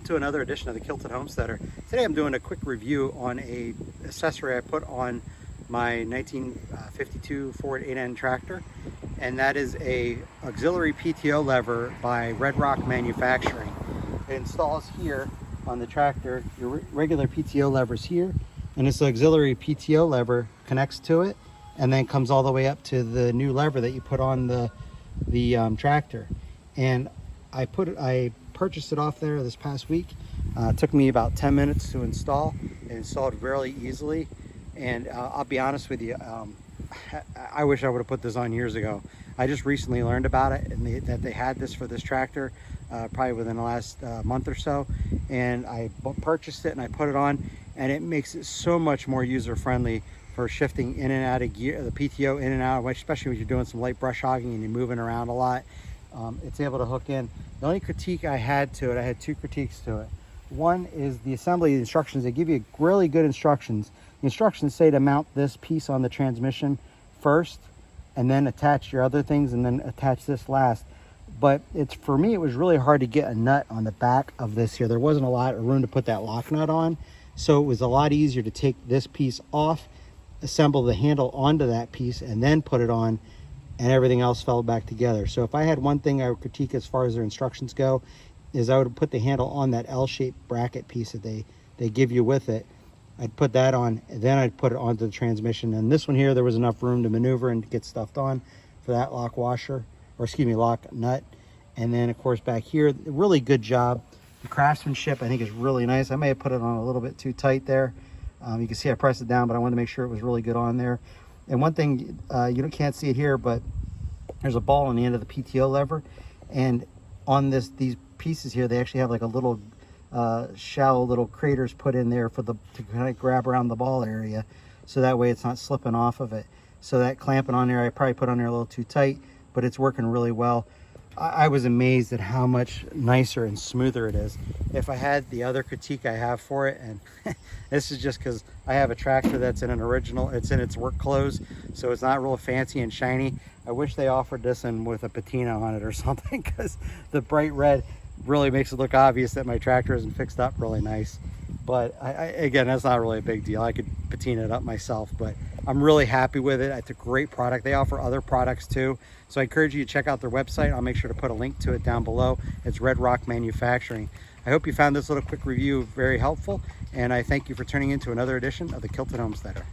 to another edition of the Kilted Homesteader. Today I'm doing a quick review on a accessory I put on my 1952 Ford 8N tractor, and that is a auxiliary PTO lever by Red Rock Manufacturing. It installs here on the tractor. Your regular PTO lever's here, and this auxiliary PTO lever connects to it and then comes all the way up to the new lever that you put on the tractor. And I purchased it off there this past week. It took me about 10 minutes to install. It installed really easily, and I'll be honest with you, I wish I would have put this on years ago. I just recently learned about it, and that they had this for this tractor probably within the last month or so, and I purchased it and I put it on, and it makes it so much more user-friendly for shifting in and out of gear, the PTO in and out, especially when you're doing some light brush hogging and you're moving around a lot. It's able to hook in. The only critique I had to it, I had two critiques to it. One is the assembly instructions. They give you really good instructions. The instructions say to mount this piece on the transmission first, and then attach your other things, and then attach this last. But for me, it was really hard to get a nut on the back of this here. There wasn't a lot of room to put that lock nut on, so it was a lot easier to take this piece off, assemble the handle onto that piece, and then put it on, and everything else fell back together. So if I had one thing I would critique as far as their instructions go, is I would put the handle on that L-shaped bracket piece that they give you with it. I'd put that on, and then I'd put it onto the transmission. And this one here, there was enough room to maneuver and get stuff on for that lock washer, or excuse me, lock nut. And then of course back here, really good job. The craftsmanship I think is really nice. I may have put it on a little bit too tight there. You can see I pressed it down, but I wanted to make sure it was really good on there. And one thing, you can't see it here, but there's a ball on the end of the PTO lever, and on these pieces here, they actually have like a little shallow little craters put in there to kind of grab around the ball area, so that way it's not slipping off of it. So that clamping on there, I probably put on there a little too tight, but it's working really well. I was amazed at how much nicer and smoother it is. If I had the other critique I have for it, and this is just because I have a tractor that's in it's in its work clothes, so it's not real fancy and shiny. I wish they offered this in with a patina on it or something, because the bright red really makes it look obvious that my tractor isn't fixed up really nice. But again, that's not really a big deal. I could patina it up myself, but I'm really happy with it. It's a great product. They offer other products too, so I encourage you to check out their website. I'll make sure to put a link to it down below. It's Red Rock Manufacturing. I hope you found this little quick review very helpful, and I thank you for tuning in to another edition of the Kilted Homesteader.